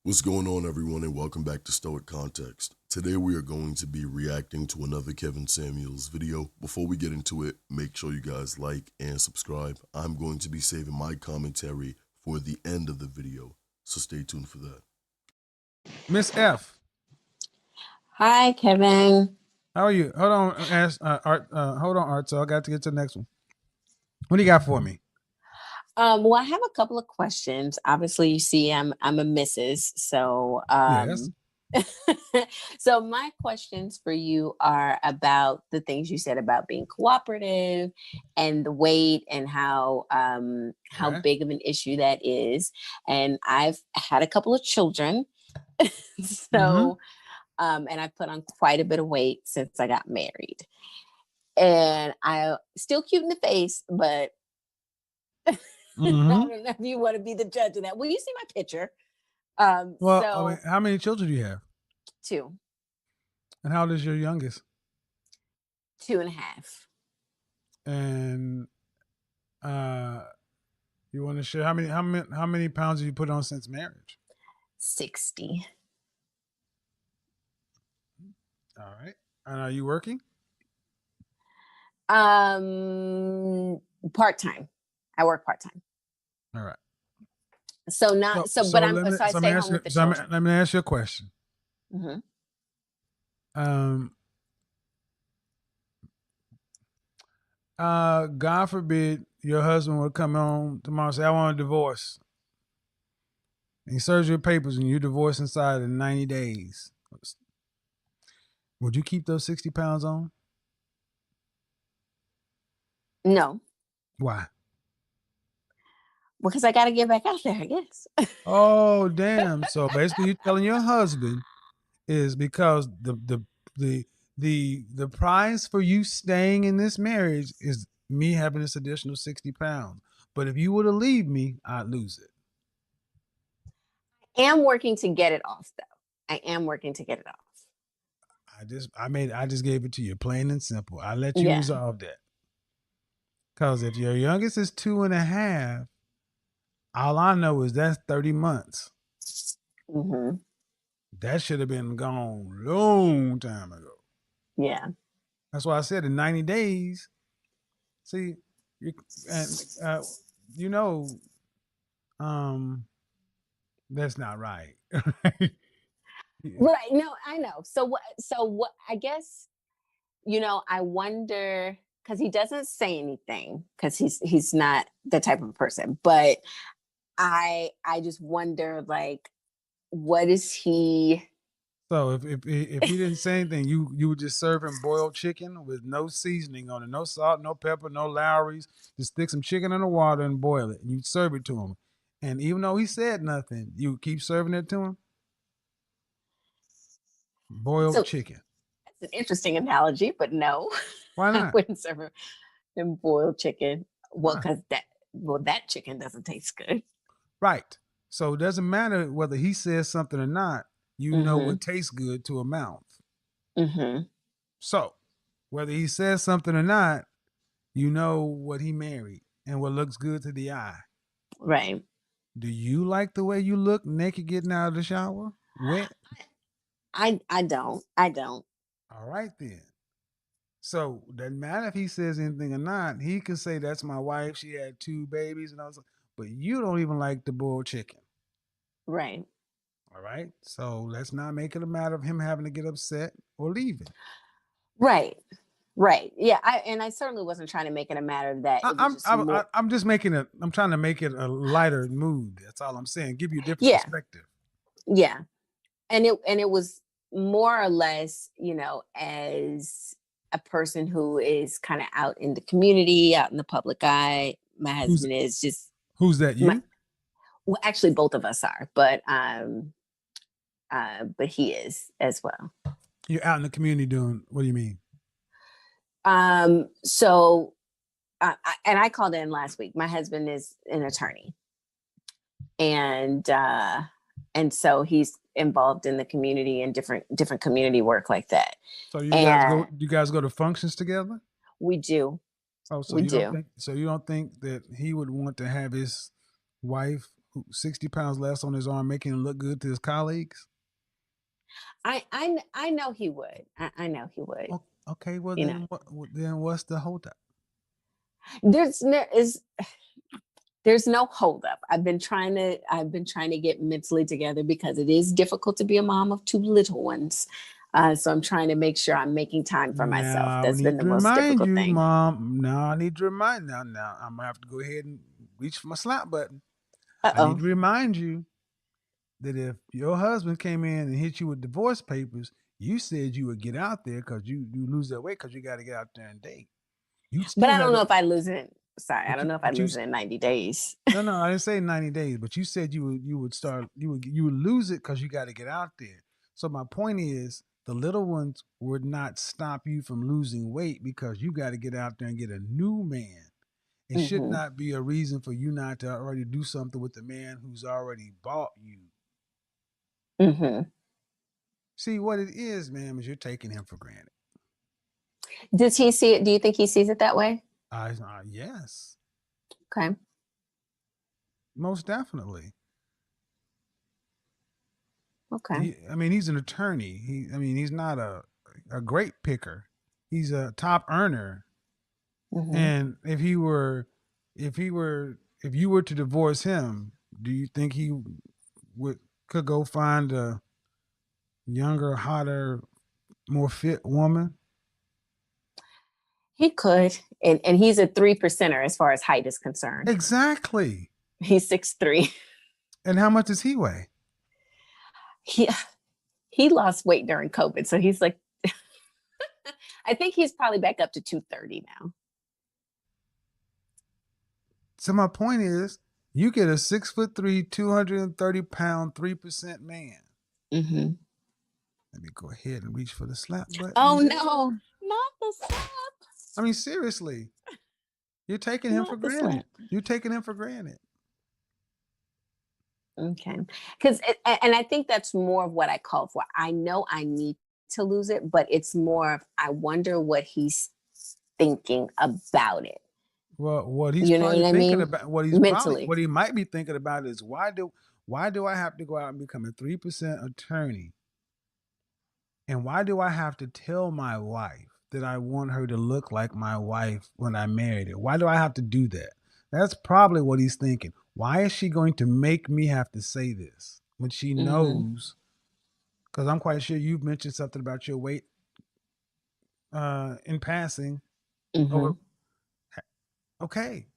What's going on, everyone, and welcome back to Stoic Context. Today we are going to be reacting to another Kevin Samuels video. Before we get into it, make sure you guys like and subscribe. I'm going to be saving my commentary for the end of the video, so stay tuned for that. Miss F, Hi, Kevin. how are you? Hold on, Art. Hold on, Art. So I got to get to the next one. What do you got for me? Well, I have a couple of questions. Obviously, you see, I'm a Mrs. So, Yes. so my questions for you are about the things you said about being cooperative and the weight and how Okay. big of an issue that is. And I've had a couple of children, so and I've put on quite a bit of weight since I got married. And I still cute in the face, but I don't know if you want to be the judge of that. Well, you see my picture. Well, So I mean, how many children do you have? 2, And how old is your youngest? 2.5. And you want to share how many pounds have you put on since marriage? 60. All right. And are you working? Part-time. I work part-time. All right. So not so, but I'm so I stay home with the children. Let me ask you a question. Mm-hmm. God forbid your husband would come home tomorrow and say, I want a divorce. And he serves your papers and you divorce inside of 90 days. Would you keep those 60 pounds on? No. Why? Because I got to get back out there, I guess. Oh, damn. So basically you're telling your husband is because the price for you staying in this marriage is me having this additional 60 pounds. But if you were to leave me, I'd lose it. I am working to get it off, though. I am working to get it off. I just gave it to you, plain and simple. I let you resolve that. Because if your youngest is 2.5, all I know is that's 30 months. Mm-hmm. That should have been gone long time ago. Yeah. That's why I said in 90 days. See, that's not right. Right. No, I know. So what I guess, I wonder, because he doesn't say anything, because he's not the type of person, but I just wonder, like, what is he? So if he didn't say anything, you would just serve him boiled chicken with no seasoning on it, no salt, no pepper, no Lowry's. Just stick some chicken in the water and boil it. And you serve it to him. And even though he said nothing, you keep serving it to him. Boiled chicken. That's an interesting analogy, but no. Why not? I wouldn't serve him boiled chicken. Well, because that chicken doesn't taste good. Right. So it doesn't matter whether he says something or not. You know what tastes good to a mouth. Mm-hmm. So whether he says something or not, you know what he married and what looks good to the eye. Right. Do you like the way you look naked getting out of the shower? Wet? I don't. I don't. All right then. So doesn't matter if he says anything or not. He can say that's my wife. She had 2 babies and all. But you don't even like the boiled chicken. Right. All right. So let's not make it a matter of him having to get upset or leaving. Right. Right. Yeah. I certainly wasn't trying to make it a matter of that. I'm just making it. I'm trying to make it a lighter mood. That's all I'm saying. Give you a different perspective. Yeah. And it was more or less, as a person who is kind of out in the community, out in the public eye. My husband is just. Who's that? You? Well, actually, both of us are, but he is as well. You're out in the community doing. What do you mean? So, and I called in last week. My husband is an attorney, and so he's involved in the community and different community work like that. So you guys go to functions together? We do. Oh, so you don't think that he would want to have his wife 60 pounds less on his arm, making him look good to his colleagues? I know he would. I know he would. Okay, well You know, then what's the holdup? there's no holdup. I've been trying to get mentally together because it is difficult to be a mom of two little ones. So I'm trying to make sure I'm making time for myself. Now I That's been need the to most remind difficult you, thing. Mom. Now I need to remind now I'm gonna have to go ahead and reach for my slap button. I need Uh-oh. to remind you that if your husband came in and hit you with divorce papers, you said you would get out there because you lose that weight because you got to get out there and date. You But still I don't have know it, if I lose it. Sorry, I don't know if I but you lose it in 90 days. no, I didn't say 90 days, but you said you would start you would lose it because you got to get out there. So my point is, the little ones would not stop you from losing weight because you got to get out there and get a new man. It should Mm-hmm. not be a reason for you not to already do something with the man who's already bought you. Mm-hmm. See, what it is, ma'am, is you're taking him for granted. Does he see it? Do you think he sees it that way? Yes, Okay. most definitely. Okay. I mean, he's an attorney. He's not a great picker. He's a top earner. Mm-hmm. And if you were to divorce him, do you think he could go find a younger, hotter, more fit woman? He could. And he's a 3%er as far as height is concerned. Exactly. He's 6'3". And how much does he weigh? He he lost weight during COVID. So he's like I think he's probably back up to 230 now. So my point is, you get a 6'3", 230-pound, 3% man. Mm-hmm. Let me go ahead and reach for the slap button. Oh no, not the slap. I mean, seriously, you're taking him for Not the granted. slap. You're taking him for granted. Okay. And I think that's more of what I call for. I know I need to lose it, but it's more of I wonder what he's thinking about it. Well, what he's You know probably what I thinking mean? about, Mentally. what he might be thinking about is why do I have to go out and become a 3% attorney? And why do I have to tell my wife that I want her to look like my wife when I married her? Why do I have to do that? That's probably what he's thinking. Why is she going to make me have to say this when she Mm-hmm. knows? Because I'm quite sure you've mentioned something about your weight in passing. Mm-hmm. Over, okay.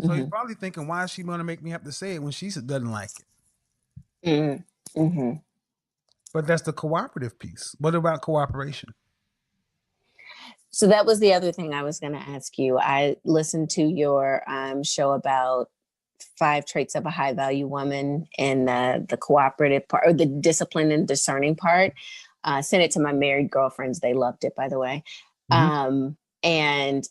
So he's Mm-hmm. probably thinking, why is she going to make me have to say it when she doesn't like it? Mm-hmm. Mm-hmm. But that's the cooperative piece. What about cooperation? So that was the other thing I was going to ask you. I listened to your show about 5 traits of a high value woman and the cooperative part or the discipline and discerning part. Sent it to my married girlfriends. They loved it, by the way. Mm-hmm. And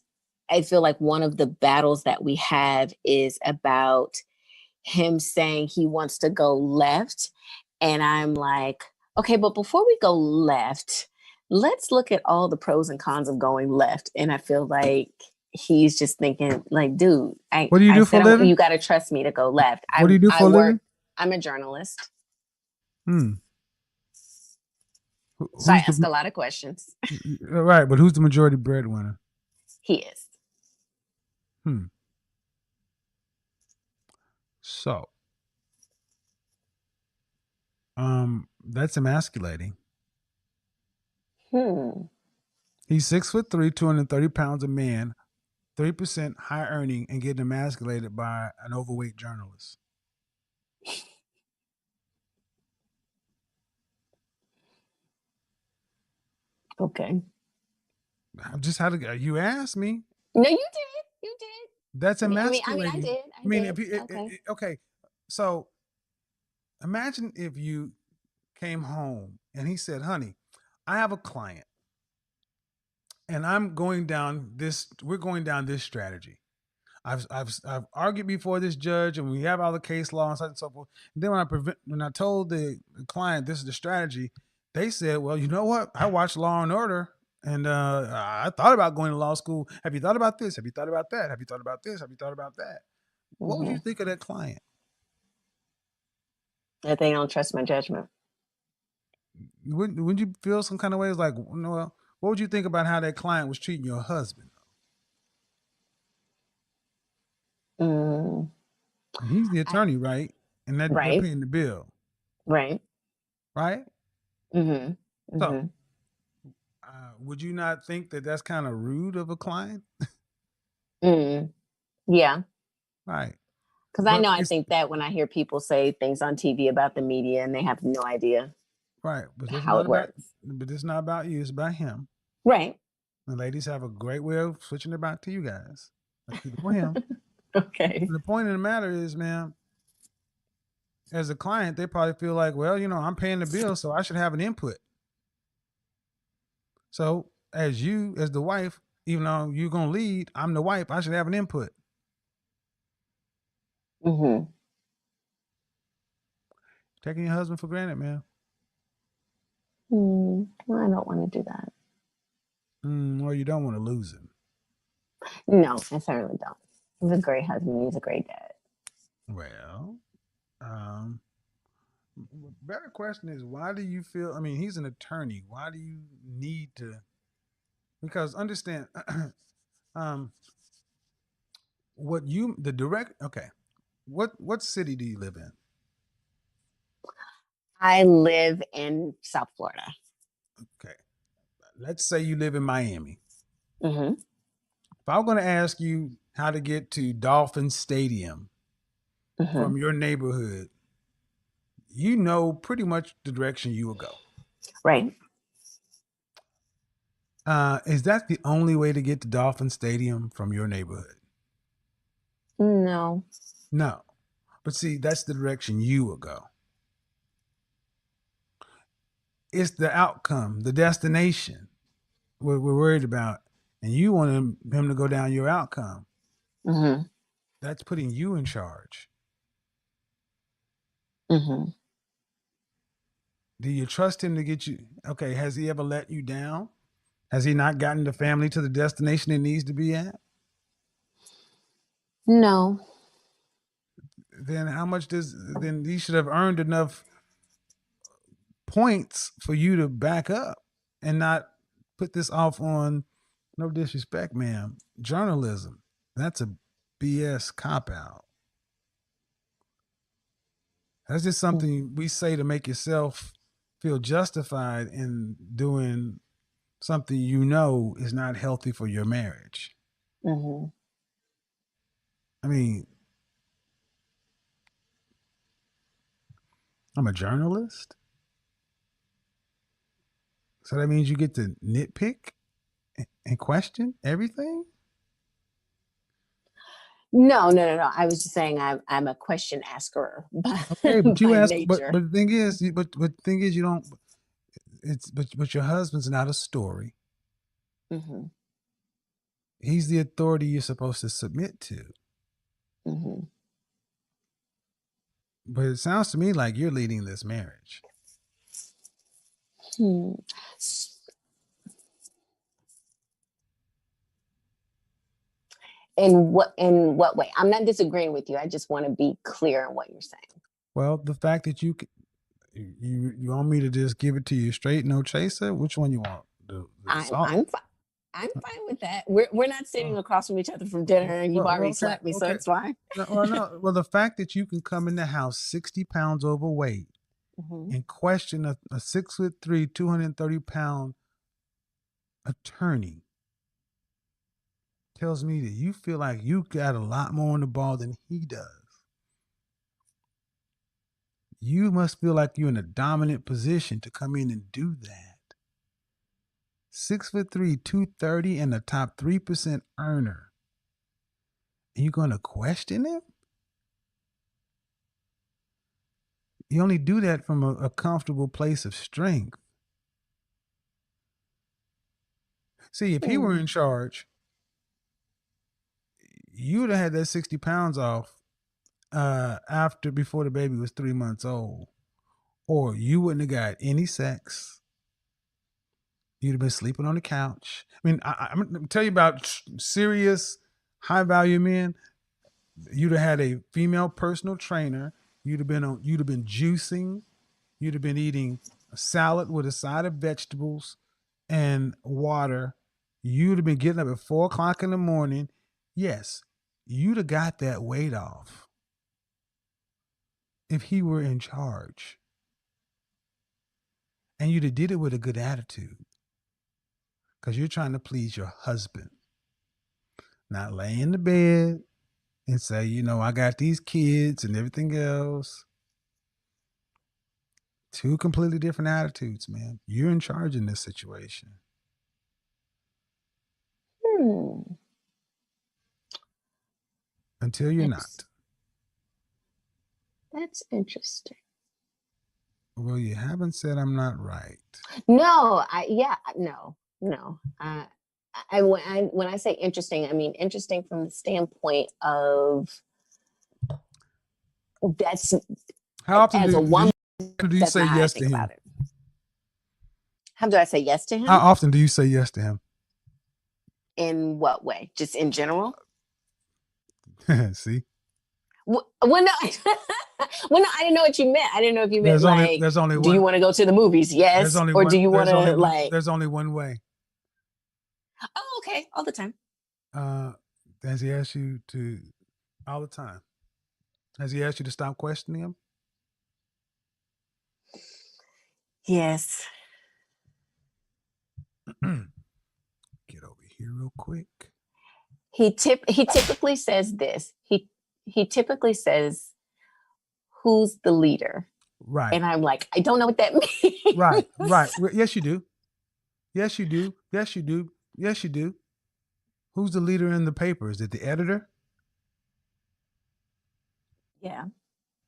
I feel like one of the battles that we have is about him saying he wants to go left. And I'm like, okay, but before we go left, let's look at all the pros and cons of going left. And I feel like he's just thinking, like, dude, What do you do for a living? You got to trust me to go left. What do you do for a living? I'm a journalist. Hmm. So I ask a lot of questions. Right, but who's the majority breadwinner? He is. So, that's emasculating. He's 6'3", 230 pounds a man, 3% high earning, and getting emasculated by an overweight journalist. Okay. I just had to. You asked me. No, you did. You did. That's emasculating. I did. I did. If okay. So imagine if you came home and he said, "Honey, I have a client, and we're going down this strategy. I've argued before this judge, and we have all the case law and so forth. And then when I told the client this is the strategy, they said, "Well, you know what? I watched Law and Order, and I thought about going to law school. Have you thought about this? Have you thought about that? Have you thought about this? Have you thought about that?" What would you think of that client? That they don't trust my judgment. Wouldn't you feel some kind of way? It's like, well, what would you think about how that client was treating your husband? Mm, He's the I, attorney, right? And that they're right, paying the bill, right. right? Mm-hmm. So, Mm-hmm. would you not think that that's kind of rude of a client? Mm, yeah. Right. Because I But know I it's think that when I hear people say things on TV about the media and they have no idea right. But it's how not it about. works. But it's not about you. It's about him. Right. The ladies have a great way of switching it back to you guys. Let's keep it on him. Okay. And the point of the matter is, man, as a client, they probably feel like, well, I'm paying the bill, so I should have an input. So as the wife, even though you're gonna lead, I'm the wife, I should have an input. Mm-hmm. Taking your husband for granted, man. Well, I don't want to do that. Or you don't want to lose him. No, I certainly don't. He's a great husband. He's a great dad. Well, um, better question is, why do you feel? I mean, he's an attorney. Why do you need to? Because understand, um, okay. What city do you live in? I live in South Florida. Okay, let's say you live in Miami. Mm-hmm. If I'm going to ask you how to get to Dolphin Stadium Mm-hmm. from your neighborhood, pretty much the direction you will go. Right. Is that the only way to get to Dolphin Stadium from your neighborhood? No. No. But see, that's the direction you will go. It's the outcome, the destination we're worried about. And you want him to go down your outcome. Mm-hmm. That's putting you in charge. Mm-hmm. Do you trust him to get you? Okay, has he ever let you down? Has he not gotten the family to the destination it needs to be at? No. Then then he should have earned enough points for you to back up and not put this off on, no disrespect, ma'am, journalism. That's a BS cop out. That's just something we say to make yourself feel justified in doing something is not healthy for your marriage. Mm-hmm. I mean, I'm a journalist. So that means you get to nitpick and question everything? No. I was just saying I'm a question asker Okay, but you by ask, but nature. the thing is, you don't. But your husband's not a story. Mm-hmm. He's the authority you're supposed to submit to. Mm-hmm. But it sounds to me like you're leading this marriage. Hmm. In what way? I'm not disagreeing with you. I just want to be clear in what you're saying. Well, the fact that you want me to just give it to you straight, no chaser. Which one you want? The I'm salt. I'm fi- I'm fine with that. We're not sitting Oh, across from each other from dinner, and you've already okay, slapped me, so okay. it's fine. No. Well, the fact that you can come in the house 60 pounds overweight Mm-hmm. and question a 6'3", 230-pound attorney tells me that you feel like you got a lot more on the ball than he does. You must feel like you're in a dominant position to come in and do that. 6'3", 230, and a top 3% earner. And you're going to question him? You only do that from a comfortable place of strength. See, if he were in charge, you would have had that 60 pounds off before the baby was 3 months old. Or you wouldn't have got any sex. You'd have been sleeping on the couch. I mean, I'm going to tell you about serious, high value men. You'd have had a female personal trainer. You'd have been juicing. You'd have been eating a salad with a side of vegetables and water. You'd have been getting up at 4 o'clock in the morning. Yes, you'd have got that weight off if he were in charge. And you'd have did it with a good attitude because you're trying to please your husband. Not lay in the bed and say, you know, I got these kids and everything else. Two completely different attitudes, man. You're in charge in this situation. Until you're not. That's interesting. Well, you haven't said I'm not right. No, no. When I say interesting, I mean interesting from the standpoint of that's how often as do, a woman. do you say yes to him? How do I say yes to him? How often do you say yes to him? In what way? Just in general? See? Well, no. Well, no, I didn't know what you meant. I didn't know if you meant there's only do one. you want to go to the movies? Yes. Or do you want to like? There's only one way. Oh, okay. All the time. Has he asked you to all the time? Has he asked you to stop questioning him? Yes. Get over here real quick. He typically says this. He typically says, "Who's the leader?" Right. And I'm like, I don't know what that means. Right. Yes, you do. Yes, you do. Yes, you do. Yes, you do. Who's the leader in the paper? Is it the editor? Yeah.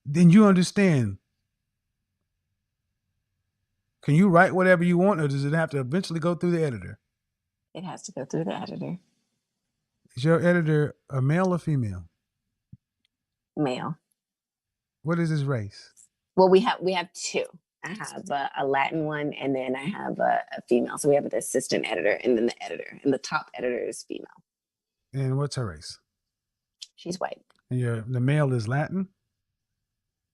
Then you understand. Can you write whatever you want, or does it have to eventually go through the editor? It has to go through the editor. Is your editor a male or female? Male. What is his race? Well, we have two. I have a Latin one, and then I have a female. So we have an assistant editor, and then the editor, and the top editor is female. And what's her race? She's white. And the male is Latin?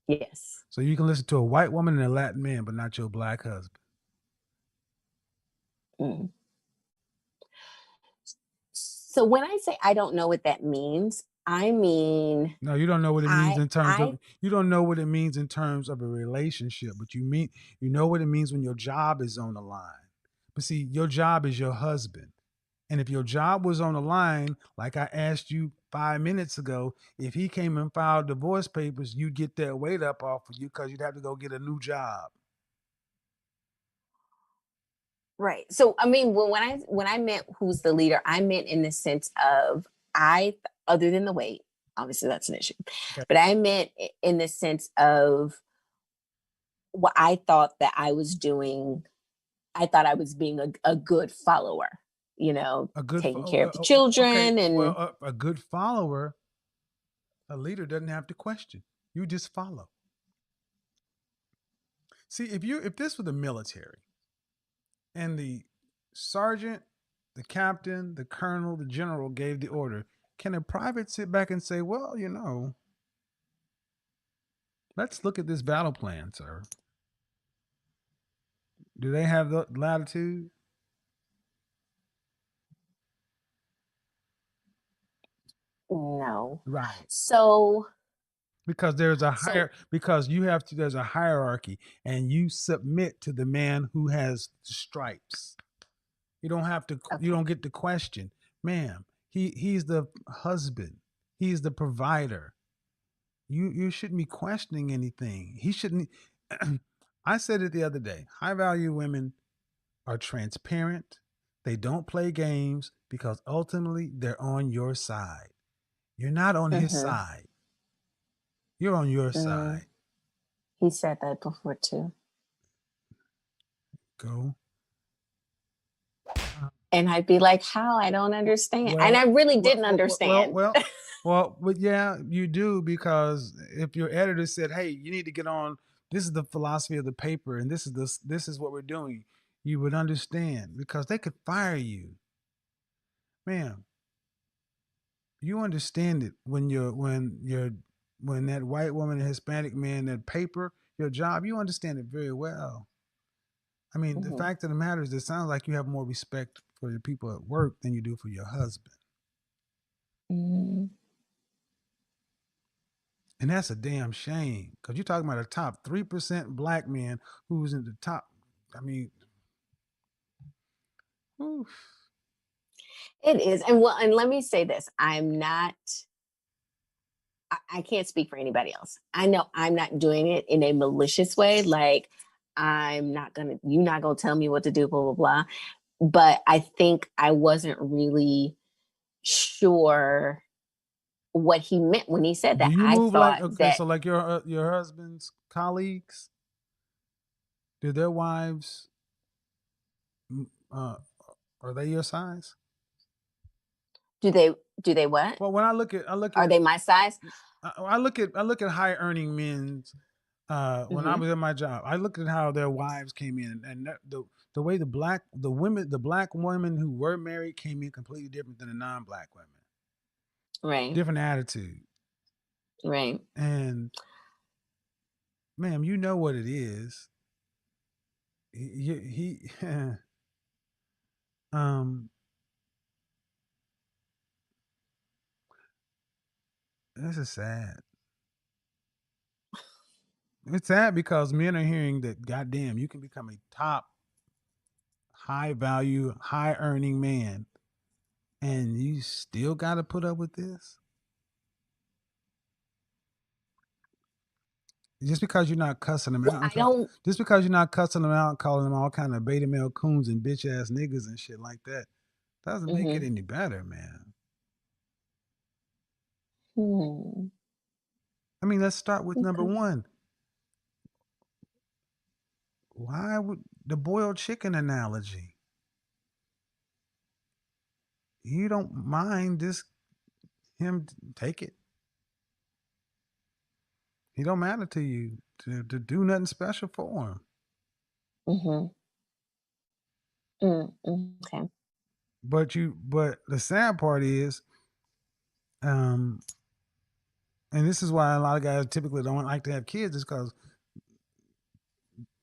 Yes. So you can listen to a white woman and a Latin man, but not your black husband. Mm. So when I say I don't know what that means, I mean, no, you don't know what it means in terms of, you don't know what it means in terms of a relationship, but you know what it means when your job is on the line. But see, your job is your husband. And if your job was on the line, like I asked you 5 minutes ago, if he came and filed divorce papers, you'd get that weight up off of you because you'd have to go get a new job. Right. So, I mean, when I meant who's the leader, I meant in the sense of other than the weight, obviously that's an issue, okay. But I meant in the sense of what I thought that I was doing. I thought I was being a good follower, you know, taking care of the children. Okay. And well, a good follower, a leader doesn't have to question. You just follow. See, if this was the military and the sergeant, the captain, the colonel, the general gave the order, can a private sit back and say, well, you know, let's look at this battle plan, sir? Do they have the latitude? No. Right. So because there's a there's a hierarchy, and you submit to the man who has the stripes. You don't have to. Okay. You don't get to question, ma'am. He's the husband. He's the provider. You shouldn't be questioning anything. He shouldn't. I said it the other day. High value women are transparent. They don't play games because ultimately they're on your side. You're not on his side. You're on your side. He said that before too. Go. And I'd be like, how? I don't understand. Well, and I really didn't understand. Well, but yeah, you do, because if your editor said, hey, you need to get on, this is the philosophy of the paper, and this is what we're doing, you would understand, because they could fire you. Ma'am, you understand it when your when that white woman and Hispanic man, that paper, your job, you understand it very well. I mean, the Mm-hmm. fact of the matter is, it sounds like you have more respect for the people at work than you do for your husband. Mm-hmm. And that's a damn shame, because you're talking about a top 3% black man who's in the top. I mean, oof. It is. And let me say this. I'm not, I can't speak for anybody else. I know I'm not doing it in a malicious way. Like, you're not gonna tell me what to do, blah, blah, blah. But I think I wasn't really sure what he meant when he said Do that. you I move like, thought okay, that, so like your husband's colleagues, do their wives, uh, are they your size? do they what? Well, when I look Are at they my size? I look at high earning men's. When I Mm-hmm. was in my job, I looked at how their wives came in, and the way the black women who were married came in completely different than the non-black women. Right. Different attitude. Right. And ma'am, you know what it is. He um, this is sad. It's sad because men are hearing that, goddamn, you can become a top, high value, high earning man, and you still got to put up with this. Just because you're not cussing them Well, out, I don't. just because you're not cussing them out, calling them all kind of beta male coons and bitch ass niggas and shit like that, doesn't make it Mm-hmm. any better, man. Hmm. I mean, let's start with number Okay. one. Why would the boiled chicken analogy? You don't mind this him take it. He don't matter to you to do nothing special for him. Mm-hmm. Okay. But the sad part is, um, and this is why a lot of guys typically don't like to have kids, is because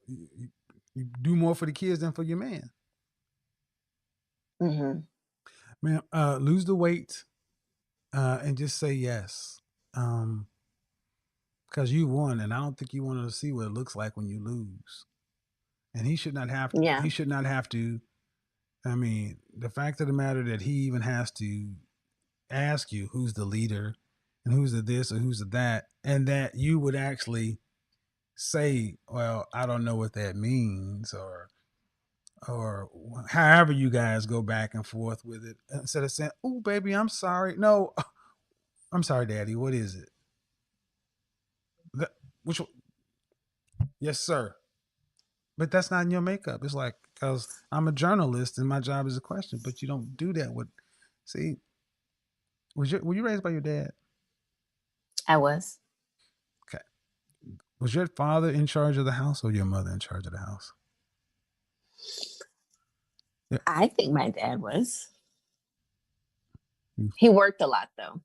you, you do more for the kids than for your man. Mm-hmm. Man, lose the weight, and just say yes. Because you won, and I don't think you want to see what it looks like when you lose. And he should not have to. Yeah. He should not have to. I mean, the fact of the matter that he even has to ask you who's the leader and who's the this or who's the that, and that you would actually say, well, I don't know what that means, or however you guys go back and forth with it, instead of saying, oh baby, I'm sorry, no, I'm sorry daddy, what is it? Which, yes sir, but that's not in your makeup. It's like, because I'm a journalist and my job is a question, but you don't do that with, see, were you raised by your dad? I was. Okay. Was your father in charge of the house or your mother in charge of the house? Yeah. I think my dad was. Hmm. He worked a lot though,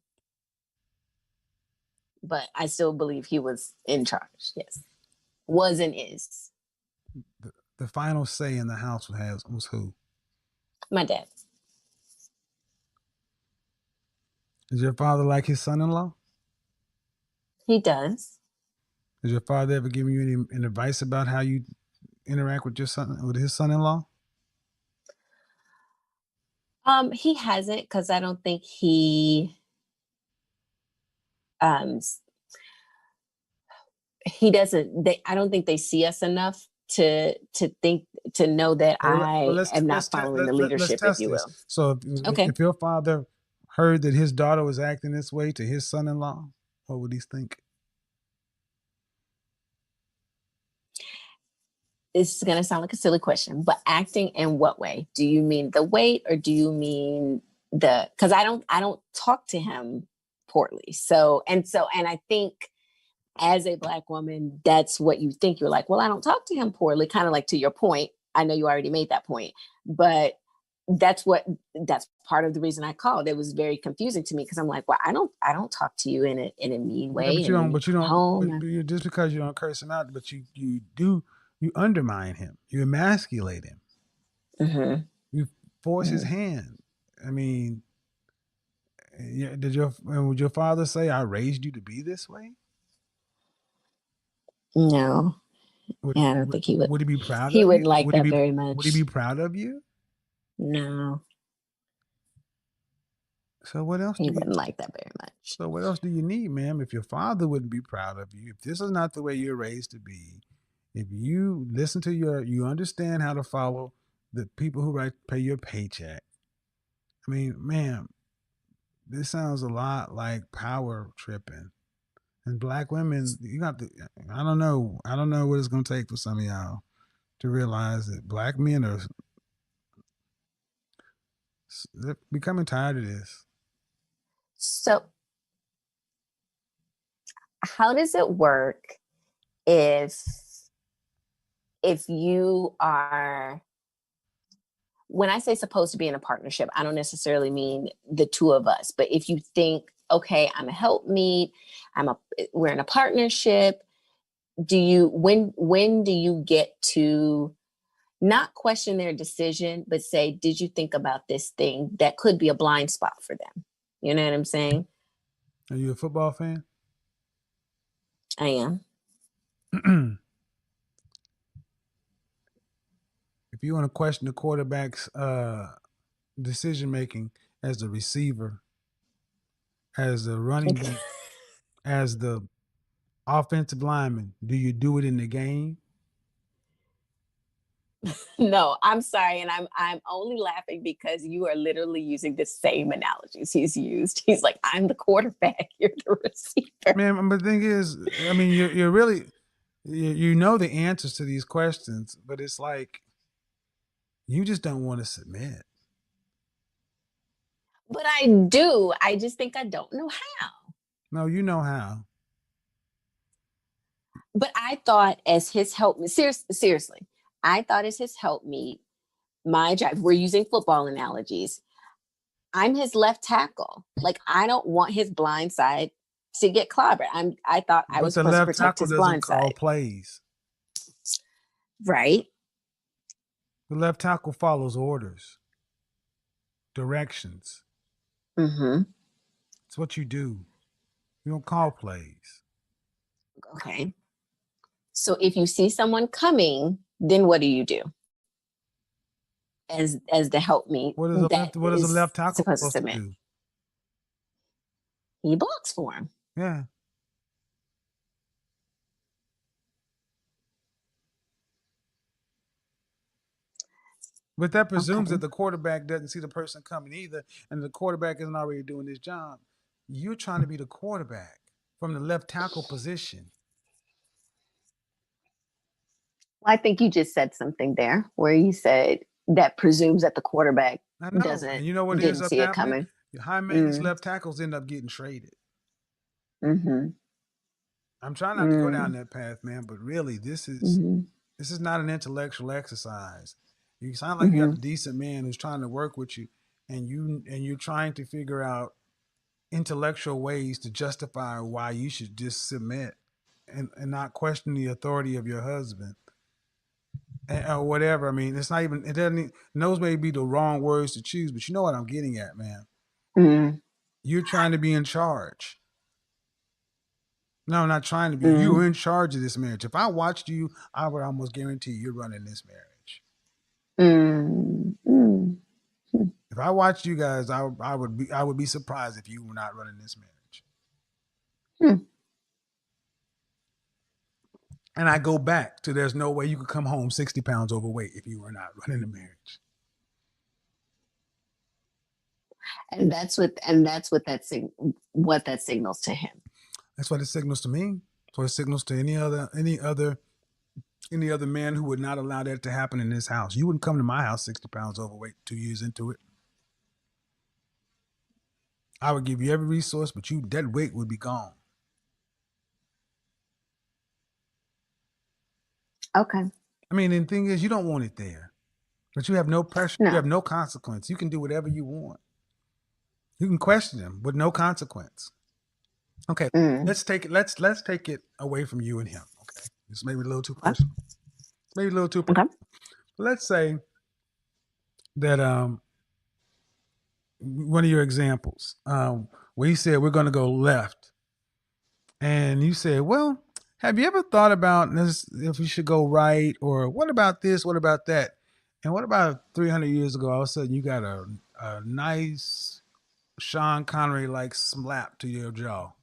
but I still believe he was in charge. Yes, was and is. The final say in the house was who? My dad. Is your father like his son-in-law? He does. Has your father ever given you any advice about how you interact with his son-in-law? He hasn't, because I don't think um he doesn't. I don't think they see us enough to think to know that Well, I am not following the let's leadership, if test you this. will. So, Okay. if your father heard that his daughter was acting this way to his son-in-law, what would he think? This is gonna sound like a silly question, but acting in what way? Do you mean the weight, or do you mean the? Because I don't talk to him poorly. And I think as a black woman, that's what you think. You're like, well, I don't talk to him poorly. Kind of like, to your point. I know you already made that point, but that's part of the reason I called. It was very confusing to me because I'm like, well, I don't talk to you in a mean way. Yeah, but you don't. Just because you don't curse him out, but you undermine him. You emasculate him. Mm-hmm. You force his hand. I mean, would your father say, "I raised you to be this way"? No, I don't think he would. Would he be proud He of wouldn't you? like that very much. Would he be proud of you? No. So what else? He wouldn't like that very much. So what else do you need, ma'am? If your father wouldn't be proud of you, if this is not the way you're raised to be, if you listen to you understand how to follow the people who pay your paycheck. I mean, ma'am, this sounds a lot like power tripping. And black women, you got to. I don't know what it's gonna take for some of y'all to realize that black men they're becoming tired of this. So how does it work if you are, when I say supposed to be in a partnership, I don't necessarily mean the two of us, but if you think, okay, I'm a helpmeet, we're in a partnership, when do you get to not question their decision, but say, did you think about this thing that could be a blind spot for them? You know what I'm saying? Are you a football fan? I am. If you want to question the quarterback's decision making as the receiver, as the running back, as the offensive lineman, do you do it in the game? No, I'm sorry, and I'm only laughing because you are literally using the same analogies he's used. He's like, I'm the quarterback, you're the receiver. Man, but the thing is, I mean, you're really you know the answers to these questions, but it's like you just don't want to submit. But I do. I just think I don't know how. No, you know how. But I thought as his help, seriously, I thought as his helpmeet, my job, we're using football analogies. I'm his left tackle. Like, I don't want his blind side to get clobbered. I thought I was supposed to protect his blind side. The left tackle doesn't call plays. Right. The left tackle follows orders, directions. Mm-hmm. It's what you do. You don't call plays. Okay. So if you see someone coming, then what do you do? As the helpmeet, what is a left tackle supposed to do? He blocks for him. Yeah. But that presumes that the quarterback doesn't see the person coming either, and the quarterback isn't already doing his job. You're trying to be the quarterback from the left tackle position. Well, I think you just said something there where you said that presumes that the quarterback doesn't. And you know what didn't see it coming. High maintenance left tackles end up getting traded. Mm-hmm. I'm trying not to go down that path, man, but really, this is not an intellectual exercise. You sound like you have a decent man who's trying to work with you, and you're trying to figure out intellectual ways to justify why you should just submit and not question the authority of your husband or whatever. I mean, it's not even, it doesn't, those may be the wrong words to choose, but you know what I'm getting at, man. Mm-hmm. You're trying to be in charge. No, not trying to be. You're in charge of this marriage. If I watched you, I would almost guarantee you're running this marriage. Mm-hmm. If I watched you guys, I would be surprised if you were not running this marriage. And I go back to there's no way you could come home 60 pounds overweight if you were not running the marriage. And that's what that signals to him. That's what it signals to me. That's what it signals to any other man who would not allow that to happen in this house. You wouldn't come to my house 60 pounds overweight 2 years into it. I would give you every resource, but that weight would be gone. Okay. I mean, the thing is, you don't want it there. But you have no pressure. No. You have no consequence. You can do whatever you want. You can question him with no consequence. Okay, let's take it. Let's take it away from you and him. Okay, it's maybe a little too personal. Maybe a little too personal. Okay. Let's say that one of your examples where you said we're going to go left, and you said, well, have you ever thought about this, if we should go right, or what about this, what about that, and what about 300 years ago all of a sudden you got a nice Sean Connery like slap to your jaw?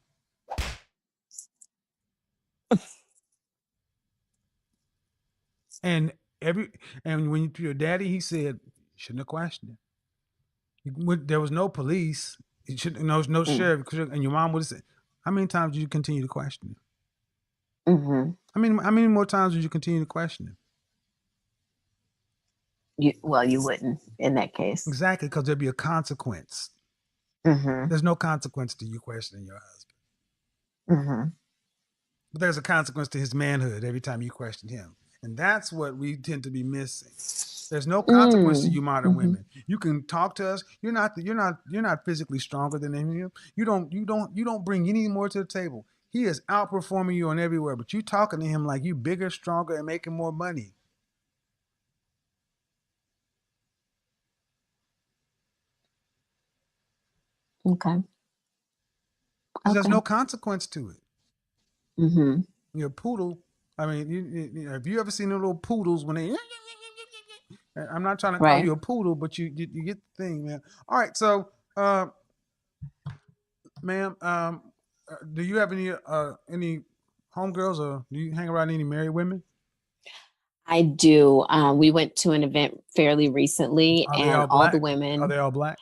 And when your daddy, he said, you shouldn't have questioned it. There was no police. It should, no sheriff. And your mom would have said, how many times did you continue to question it? How many more times did you continue to question it? You wouldn't in that case. Exactly, because there'd be a consequence. There's no consequence to you questioning your husband. But there's a consequence to his manhood every time you question him. And that's what we tend to be missing. There's no consequence to you modern women. You can talk to us. You're not physically stronger than him. You don't bring any more to the table. He is outperforming you on everywhere, but you talking to him like you bigger, stronger, and making more money. Okay. There's no consequence to it. Your poodle. I mean, you have you ever seen the little poodles when they? I'm not trying to call you a poodle, but you get the thing, man. All right, so, ma'am, do you have any homegirls, or do you hang around any married women? I do. We went to an event fairly recently, and all the women. Are they all black?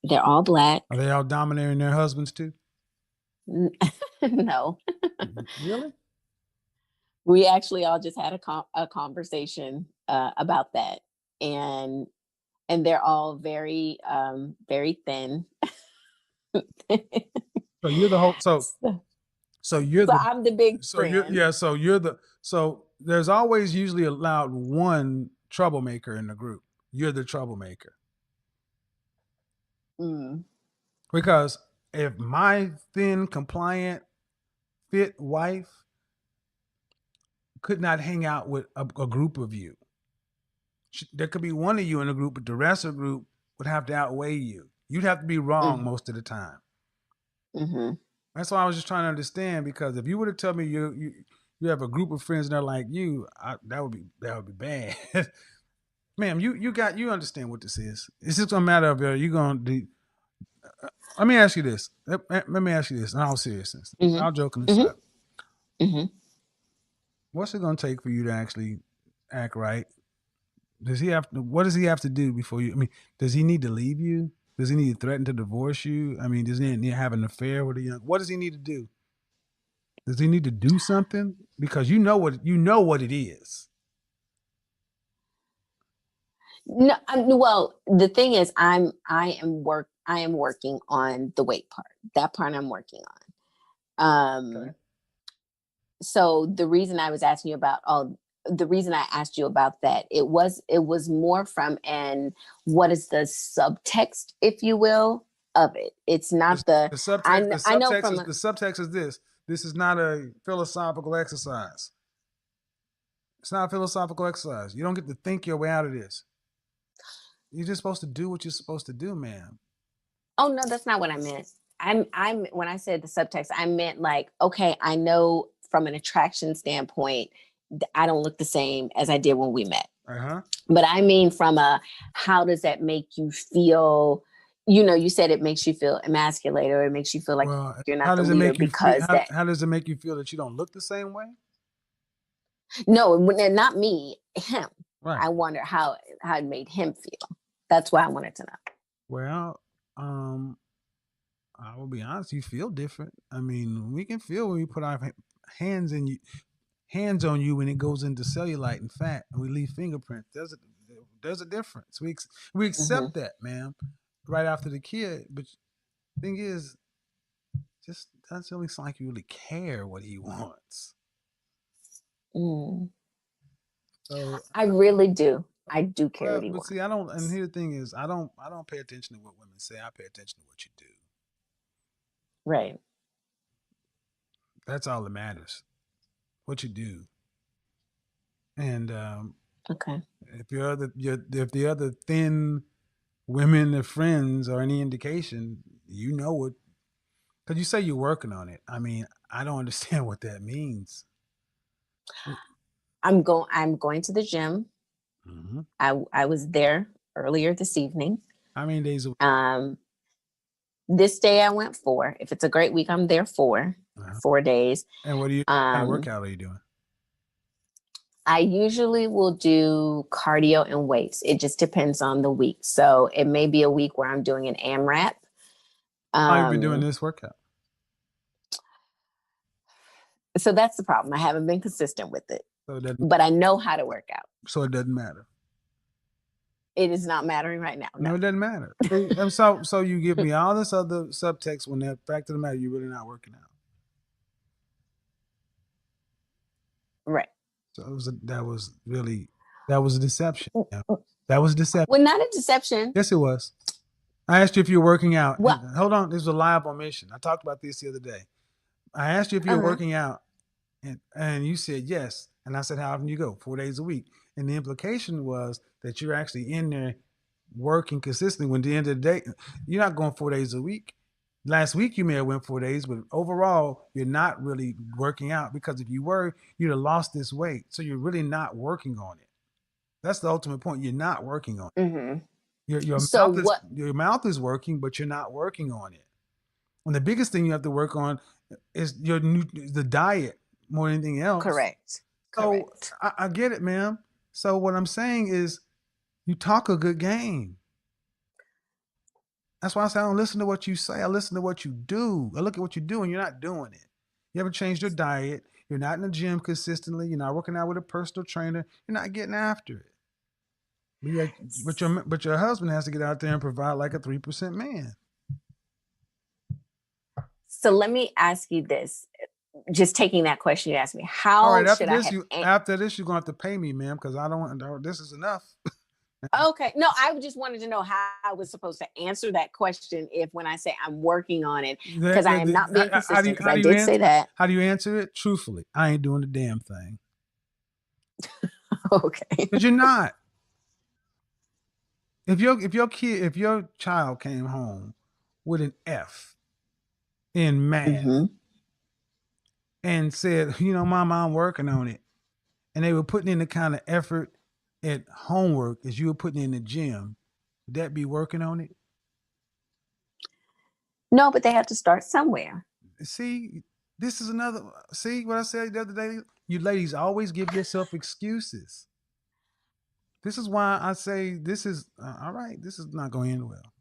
They're all black. Are they all domineering their husbands too? No. Really? We actually all just had a conversation about that, and they're all very very thin. So you're the whole. So you're the. I'm the big friend. So there's always usually allowed one troublemaker in the group. You're the troublemaker. Because if my thin, compliant, fit wife could not hang out with a group of you, there could be one of you in a group, but the rest of the group would have to outweigh you. You'd have to be wrong most of the time. That's why I was just trying to understand, because if you were to tell me you have a group of friends and they're like you, that would be bad. Ma'am, you understand what this is. It's just a matter of you going to do. Let me ask you this. Let me ask you this in all seriousness. All joking aside. What's it going to take for you to actually act right? What does he have to do before you? I mean, does he need to leave you? Does he need to threaten to divorce you? I mean, does he need to have an affair with a young? What does he need to do? Does he need to do something? Because you know what it is. No, well, the thing is, I am working on the weight part. That part I'm working on. Okay. So the reason I was asking you about the reason I asked you about that, it was more from what is the subtext, if you will, of it. It's not the subtext. I know from the subtext is this. This is not a philosophical exercise. It's not a philosophical exercise. You don't get to think your way out of this. You're just supposed to do what you're supposed to do, ma'am. Oh no, that's not what I meant. I'm when I said the subtext, I meant like, okay, I know from an attraction standpoint, I don't look the same as I did when we met. But I mean, from how does that make you feel? You know, you said it makes you feel emasculated, or it makes you feel like you're not the leader because how does it make you feel that you don't look the same way? No, not me, him. Right. I wonder how it made him feel. That's why I wanted to know. Well, I will be honest, you feel different. I mean, we can feel when we put our hands on you when it goes into cellulite and fat, and we leave fingerprints. There's a difference. We accept that, ma'am, right after the kid. But the thing is, just doesn't really sound like you really care what he wants. So, I really do. I do Well, carry but one. see, I don't. And here the thing is, I don't pay attention to what women say. I pay attention to what you do. Right. That's all that matters. What you do. And Okay. if if the other thin women are friends or any indication, you know what. Because you say you're working on it. I mean, I don't understand what that means. I'm going to the gym. Mm-hmm. I was there earlier this evening. How many days a week? This day I went 4. If it's a great week, I'm there 4 days. And what kind of workout are you doing? I usually will do cardio and weights. It just depends on the week. So it may be a week where I'm doing an AMRAP. How have you been doing this workout? So that's the problem. I haven't been consistent with it. But I know how to work out. So it doesn't matter. It is not mattering right now. No, it doesn't matter. So you give me all this other subtext when the fact of the matter, you're really not working out. Right. So that was a deception. Yeah. That was a deception. Well, not a deception. Yes, it was. I asked you if you were working out. Well, hold on. This was a live omission. I talked about this the other day. I asked you if you were working out, and you said yes. And I said, how often do you go? 4 days a week. And the implication was that you're actually in there working consistently. When at the end of the day, you're not going 4 days a week. Last week you may have went 4 days, but overall you're not really working out, because if you were, you'd have lost this weight. So you're really not working on it. That's the ultimate point. You're not working on it. Mm-hmm. Your mouth is working, but you're not working on it. And the biggest thing you have to work on is the diet more than anything else. Correct. So I get it, ma'am. So what I'm saying is, you talk a good game. That's why I say I don't listen to what you say. I listen to what you do. I look at what you do, and you're not doing it. You haven't changed your diet. You're not in the gym consistently. You're not working out with a personal trainer. You're not getting after it. But your husband has to get out there and provide like a 3% man. So let me ask you this. Just taking that question you asked me, how should I after this, you're going to have to pay me, ma'am, because I don't. This is enough. Okay. No, I just wanted to know how I was supposed to answer that question when I say I'm working on it, because I am not being consistent, because I did say that. How do you answer it? Truthfully, I ain't doing the damn thing. Okay. Because you're not. If your child came home with an F in math and said, Mama, I'm working on it, and they were putting in the kind of effort at homework as you were putting in the gym, would that be working on it? No, but they have to start somewhere. See, this is another. See what I said the other day? You ladies always give yourself excuses. This is why I say this is all right. This is not going to end well.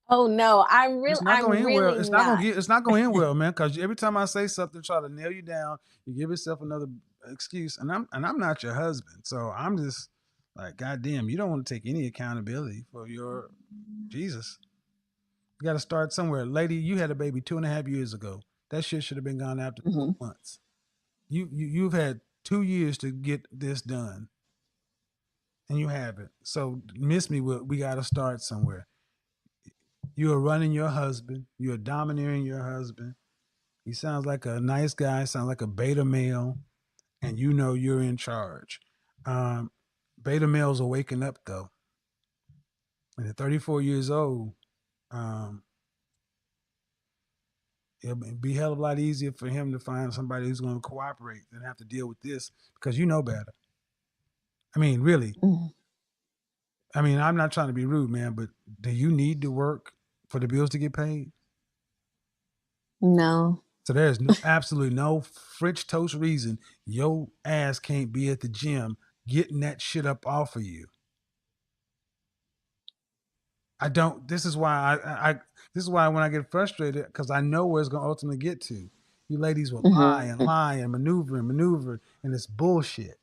Oh no, It's not going to end well. It's not going to end well, man. Because every time I say something, try to nail you down, you give yourself another excuse, and I'm not your husband, so I'm just like, God damn, you don't want to take any accountability for your Jesus. You got to start somewhere. Lady, you had a baby 2.5 years ago. That shit should have been gone after 4 months. You've had 2 years to get this done, and you haven't. So miss me. We got to start somewhere. You are running your husband. You are domineering your husband. He sounds like a nice guy. Sounds like a beta male, and you're in charge. Beta males are waking up though, and at 34 years old, it'll be a hell of a lot easier for him to find somebody who's going to cooperate than have to deal with this, because you know better. I mean, really. I mean, I'm not trying to be rude, man, but do you need to work for the bills to get paid? No. So there's absolutely no French toast reason your ass can't be at the gym getting that shit up off of you. I don't. This is why this is why when I get frustrated, because I know where it's going to ultimately get to. You ladies will lie and maneuver, and it's bullshit.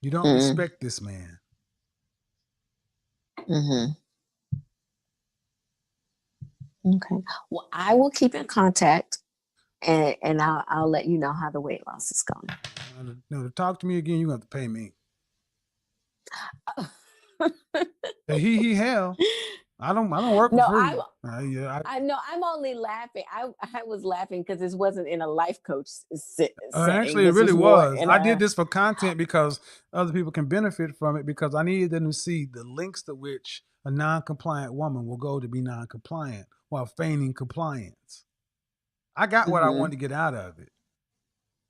You don't respect this man. Okay. Well, I will keep in contact, and I'll let you know how the weight loss is going. No, to talk to me again, you have to pay me. He hell. I don't work for No, free. Yeah, I know I'm only laughing. I was laughing because this wasn't in a life coach setting. actually, it This really was more was. in I did a this for content because other people can benefit from it, because I needed them to see the links to which a non-compliant woman will go to be non-compliant while feigning compliance. I got what I mm-hmm, wanted to get out of it.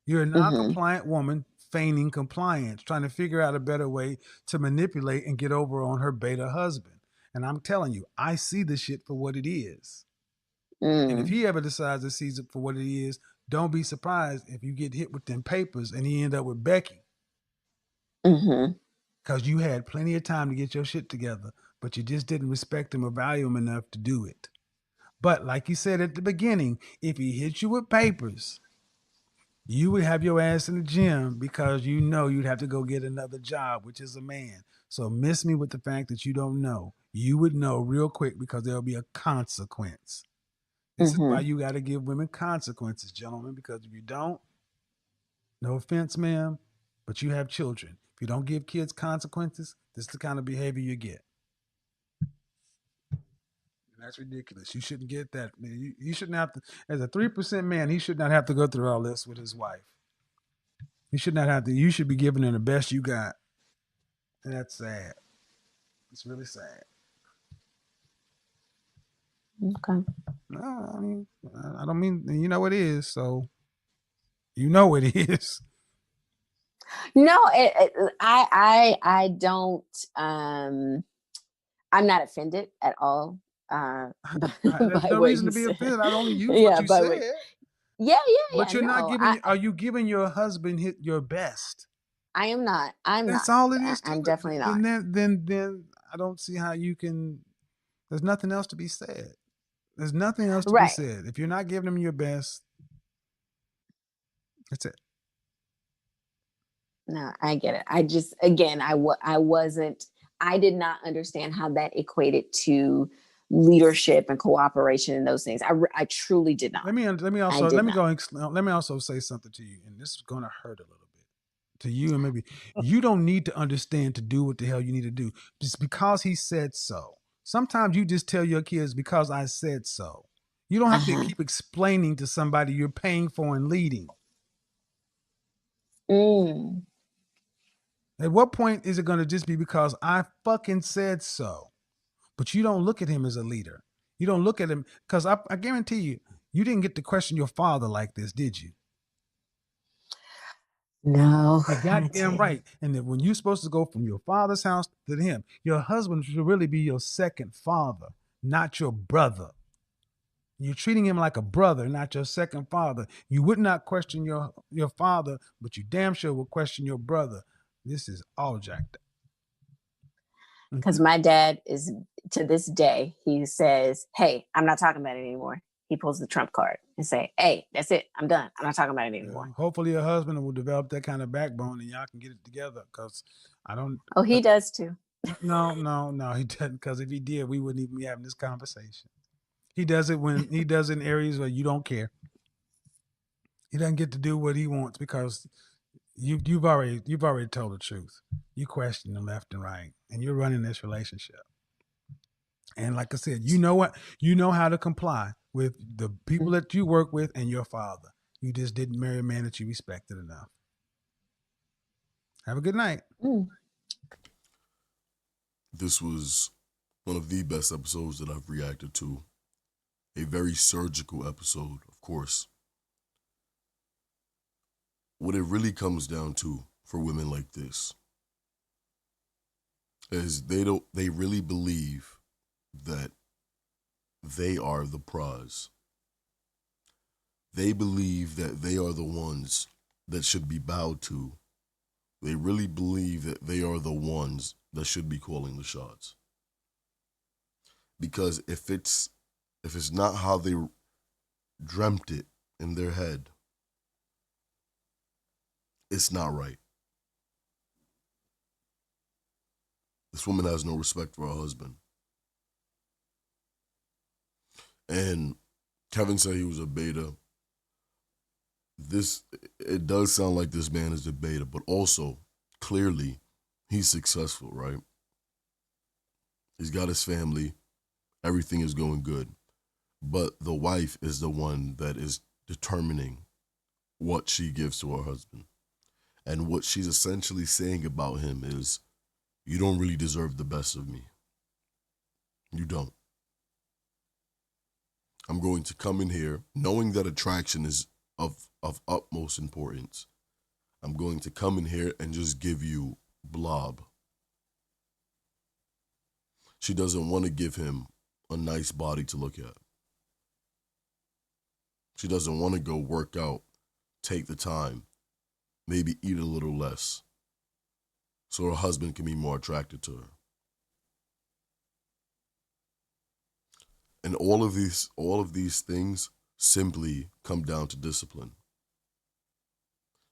You're a mm-hmm, non-compliant woman feigning compliance, trying to figure out a better way to manipulate and get over on her beta husband. And I'm telling you, I see the shit for what it is. And if mm, he ever decides to see it for what it is, don't be surprised if you get hit with them papers and he end up with Becky, mm-hmm. because you had plenty of time to get your shit together, but you just didn't respect him or value him enough to do it. But like you said at the beginning, if he hit you with papers, you would have your ass in the gym because you know you'd have to go get another job, which is a man. So miss me with the fact that you don't know. You would know real quick because there'll be a consequence. This is why Mm-hmm. you got to give women consequences, gentlemen, because if you don't, no offense, ma'am, but you have children. If you don't give kids consequences, this is the kind of behavior you get. And that's ridiculous. You shouldn't get that. You shouldn't have to, as a 3% man, he should not have to go through all this with his wife. He should not have to. You should be giving him the best you got. And that's sad. It's really sad. Okay. No, I mean, I don't mean, you know it is. So you know it is. No, I don't. I'm not offended at all. There's By no what reason you to be said. offended. I only use what Yeah, you by said. what. Yeah, yeah, But yeah. you're not No, giving. Are you giving your husband your best? I am not. I'm That's not. all it is to I'm it. definitely not. Then I don't see how you can. There's nothing else to be said. There's nothing else to be Right. said. If you're not giving him your best, that's it. No, I get it. I just, again, I wasn't, I did not understand how that equated to leadership and cooperation and those things. I truly did not. Let me I also did let me not. go. Let me also say something to you, and this is going to hurt a little bit to you, and maybe you don't need to understand to do what the hell you need to do just because he said so. Sometimes you just tell your kids because I said so. You don't have to Uh-huh. keep explaining to somebody you're paying for and leading. Mm. At what point is it going to just be because I fucking said so? But you don't look at him as a leader. You don't look at him because I guarantee you, you didn't get to question your father like this, did you? No, You're I goddamn didn't. right. And then when you're supposed to go from your father's house to him, your husband should really be your second father, not your brother. You're treating him like a brother, not your second father. You would not question your father, but you damn sure will question your brother. This is all jacked up. Because my dad is, to this day, he says, "Hey, I'm not talking about it anymore." He pulls the trump card and say, "Hey, that's it. I'm done. I'm not talking about it Yeah. anymore." Hopefully, your husband will develop that kind of backbone and y'all can get it together. Because I don't. Oh, he does too. No, he doesn't. Because if he did, we wouldn't even be having this conversation. He does it when he does it in areas where you don't care. He doesn't get to do what he wants because you've already told the truth. You question him left and right, and you're running this relationship. And like I said, you know what? You know how to comply with the people that you work with and your father. You just didn't marry a man that you respected enough. Have a good night. Mm. This was one of the best episodes that I've reacted to. A very surgical episode, of course. What it really comes down to for women like this is they really believe that they are the prize. They believe that they are the ones that should be bowed to. They really believe that they are the ones that should be calling the shots. Because if it's not how they dreamt it in their head, it's not right. This woman has no respect for her husband. And Kevin said he was a beta. It does sound like this man is a beta, but also clearly He's successful, right? He's got his family. Everything is going good. But the wife is the one that is determining what she gives to her husband. And what she's essentially saying about him is, you don't really deserve the best of me. You don't. I'm going to come in here knowing that attraction is of utmost importance. I'm going to come in here and just give you blob. She doesn't want to give him a nice body to look at. She doesn't want to go work out, take the time, maybe eat a little less, so her husband can be more attracted to her. And all of these things simply come down to discipline.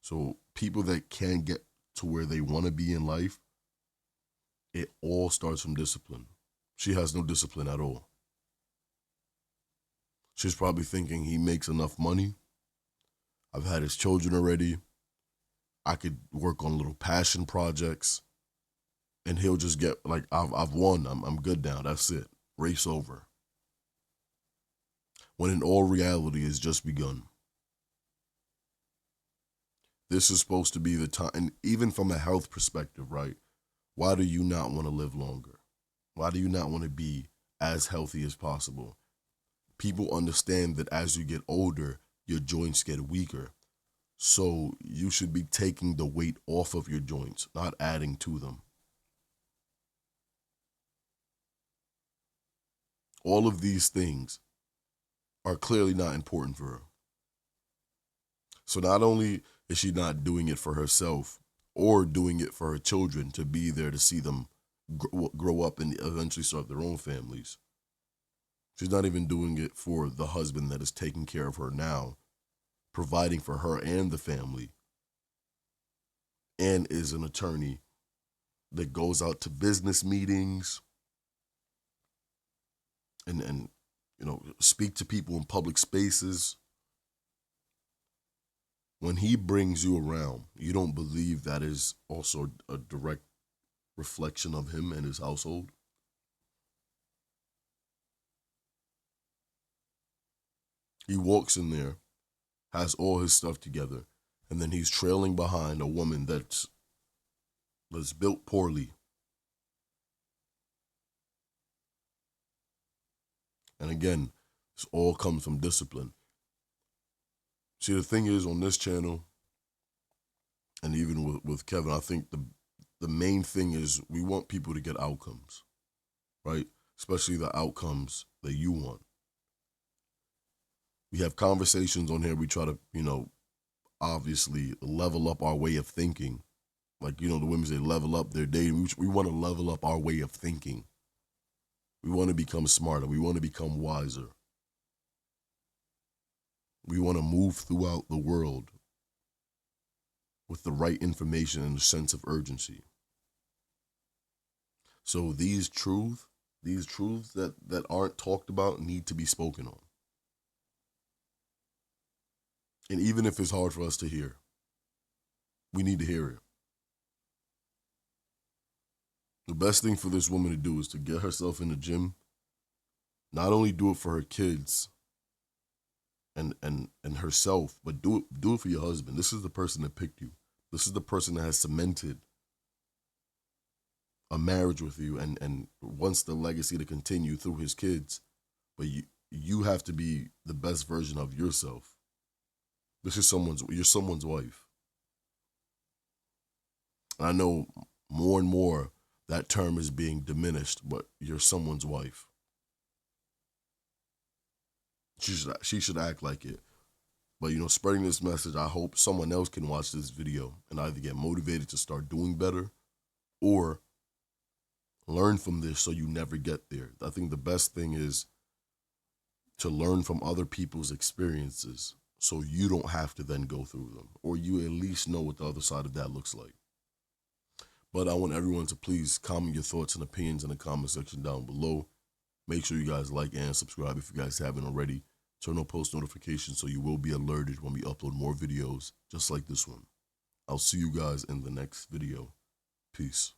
So people that can't get to where they want to be in life, it all starts from discipline. She has no discipline at all. She's probably thinking, he makes enough money. I've had his children already. I could work on little passion projects, and he'll just get like, I've won. I'm good now. That's it. Race over. When in all reality, it's just begun. This is supposed to be the time, and even from a health perspective, right? Why do you not want to live longer? Why do you not want to be as healthy as possible? People understand that as you get older, your joints get weaker. So you should be taking the weight off of your joints, not adding to them. All of these things are clearly not important for her. So not only is she not doing it for herself or doing it for her children to be there to see them grow up and eventually start their own families, she's not even doing it for the husband that is taking care of her now, providing for her and the family, and is an attorney that goes out to business meetings and speak to people in public spaces. When he brings you around, you don't believe that is also a direct reflection of him and his household? He walks in there, has all his stuff together, and then he's trailing behind a woman that's built poorly. And again, this all comes from discipline. See, the thing is, on this channel, and even with Kevin, I think the main thing is we want people to get outcomes, right? Especially the outcomes that you want. We have conversations on here. We try to, obviously level up our way of thinking. Like, the women say level up their dating. We want to level up our way of thinking. We want to become smarter. We want to become wiser. We want to move throughout the world with the right information and a sense of urgency. So these truths that aren't talked about need to be spoken on. And even if it's hard for us to hear, we need to hear it. The best thing for this woman to do is to get herself in the gym, not only do it for her kids and herself, but do it for your husband. This is the person that picked you. This is the person that has cemented a marriage with you and wants the legacy to continue through his kids. But you have to be the best version of yourself. You're someone's wife. And I know more and more that term is being diminished, but you're someone's wife. She should act like it. But, spreading this message, I hope someone else can watch this video and either get motivated to start doing better or learn from this so you never get there. I think the best thing is to learn from other people's experiences so you don't have to then go through them, or you at least know what the other side of that looks like. But I want everyone to please comment your thoughts and opinions in the comment section down below. Make sure you guys like and subscribe if you guys haven't already. Turn on post notifications so you will be alerted when we upload more videos just like this one. I'll see you guys in the next video. Peace.